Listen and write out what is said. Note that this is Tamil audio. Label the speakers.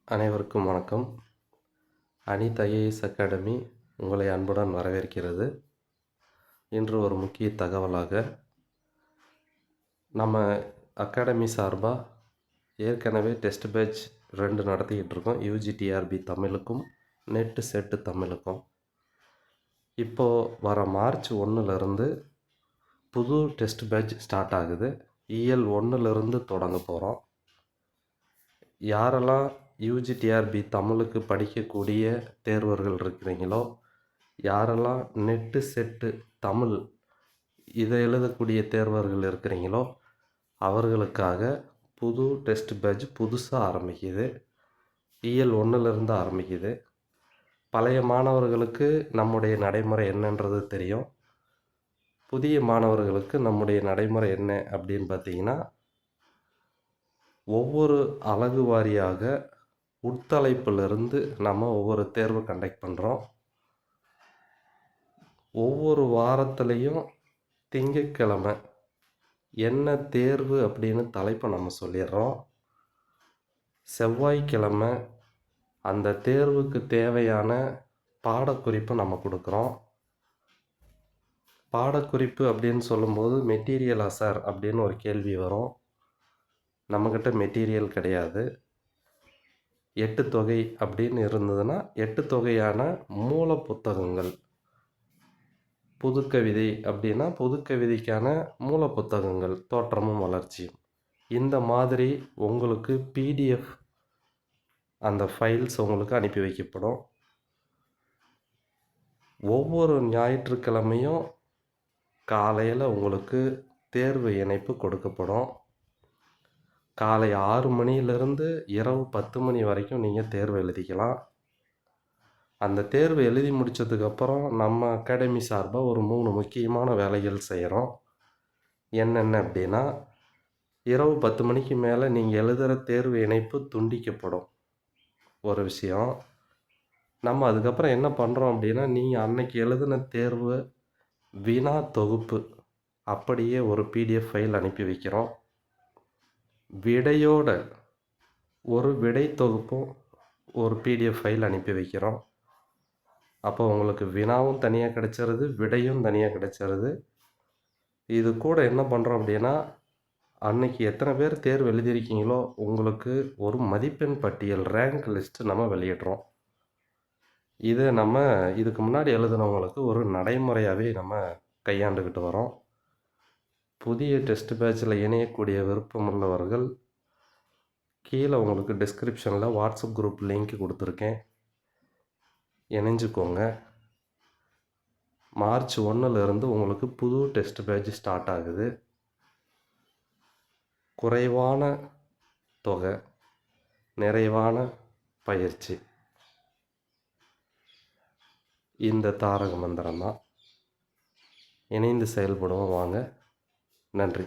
Speaker 1: அனைவருக்கும் வணக்கம். அனித் ஐஏஎஸ் அகாடமி உங்களை அன்புடன் வரவேற்கிறது. இன்று ஒரு முக்கிய தகவலாக நம்ம அகாடமி சார்பாக ஏற்கனவே டெஸ்ட் பேட்ச் 2 நடத்திக்கிட்டு இருக்கோம். யூஜிடிஆர்பி தமிழுக்கும் நெட்டு செட்டு தமிழுக்கும். இப்போது வர மார்ச் 1லேருந்து புது டெஸ்ட் பேட்ச் ஸ்டார்ட் ஆகுது. இஎல் 1லேருந்து தொடங்க போகிறோம். யாரெல்லாம் யூஜிடிஆர்பி தமிழுக்கு படிக்கக்கூடிய தேர்வர்கள் இருக்கிறீங்களோ, யாரெல்லாம் நெட்டு செட்டு தமிழ் இதை எழுதக்கூடிய தேர்வர்கள் இருக்கிறீங்களோ அவர்களுக்காக புது டெஸ்ட் பேட்ச் புதுசாக ஆரம்பிக்குது. இஎல் 1லேருந்து ஆரம்பிக்குது. பழைய மாணவர்களுக்கு நம்முடைய நடைமுறை என்னன்றது தெரியும். புதிய மாணவர்களுக்கு நம்முடைய நடைமுறை என்ன அப்படின்னு பார்த்தீங்கன்னா, ஒவ்வொரு அலகு வாரியாக உட்தலைப்பிலிருந்து நம்ம ஒவ்வொரு தேர்வு கண்டக்ட் பண்ணுறோம். ஒவ்வொரு வாரத்துலேயும் திங்கட்கிழமை என்ன தேர்வு அப்படின்னு தலைப்பை நம்ம சொல்லிடுறோம். செவ்வாய்க்கிழமை அந்த தேர்வுக்கு தேவையான பாடக்குறிப்பை நம்ம கொடுக்குறோம். பாடக்குறிப்பு அப்படின்னு சொல்லும்போது மெட்டீரியலா சார் அப்படின்னு ஒரு கேள்வி வரும். நம்மக்கிட்ட மெட்டீரியல் கிடையாது. 8 தொகை அப்படின்னு இருந்ததுன்னா 8 தொகையான மூல புத்தகங்கள். புதுக்கவிதை அப்படின்னா புதுக்கவிதைக்கான மூல புத்தகங்கள், தோற்றமும் வளர்ச்சியும். இந்த மாதிரி உங்களுக்கு பிடிஎஃப் அந்த ஃபைல்ஸ் உங்களுக்கு அனுப்பி வைக்கப்படும். ஒவ்வொரு ஞாயிற்றுக்கிழமையும் காலையில் உங்களுக்கு தேர்வு இணைப்பு கொடுக்கப்படும். காலை 6 மணியிலிருந்து இரவு 10 மணி வரைக்கும் நீங்கள் தேர்வு எழுதிக்கலாம். அந்த தேர்வு எழுதி முடித்ததுக்கப்புறம் நம்ம அகாடமி சார்பாக ஒரு 3 முக்கியமான வேலைகள் செய்கிறோம். என்னென்ன அப்படின்னா, இரவு 10 மணிக்கு மேலே நீங்கள் எழுதுகிற தேர்வு இணைப்பு துண்டிக்கப்படும். ஒரு விஷயம். நம்ம அதுக்கப்புறம் என்ன பண்ணுறோம் அப்படின்னா, நீங்கள் அன்னைக்கு எழுதின தேர்வு வினா தொகுப்பு அப்படியே ஒரு பிடிஎஃப் ஃபைல் அனுப்பி வைக்கிறோம். விடையோட ஒரு விடை தொகுப்பும் ஒரு பிடிஎஃப் ஃபைல் அனுப்பி வைக்கிறோம். அப்போ உங்களுக்கு வினாவும் தனியாக கிடச்சிருது, விடையும் தனியாக கிடச்சிருது. இது கூட என்ன பண்ணுறோம் அப்படின்னா, அன்னைக்கு எத்தனை பேர் தேர்வு எழுதியிருக்கீங்களோ உங்களுக்கு ஒரு மதிப்பெண் பட்டியல் ரேங்க் லிஸ்ட்டு நம்ம வெளியிடுறோம். இதை நம்ம இதுக்கு முன்னாடி எழுதுனவங்களுக்கு ஒரு நடைமுறையாகவே நம்ம கையாண்டுக்கிட்டு வரோம். புதிய டெஸ்ட் பேட்சில் இணையக்கூடிய விருப்பமுள்ளவர்கள் கீழே உங்களுக்கு டிஸ்கிரிப்ஷனில் வாட்ஸ்அப் குரூப் லிங்க் கொடுத்துருக்கேன், இணைஞ்சிக்கோங்க. மார்ச் 1லேருந்து உங்களுக்கு புது டெஸ்ட் பேட்ச் ஸ்டார்ட் ஆகுது. குறைவான தொகை, நிறைவான பயிற்சி, இந்த தாரக மந்திரம் தான். இணைந்து செயல்படுவோம் வாங்க. நன்றி.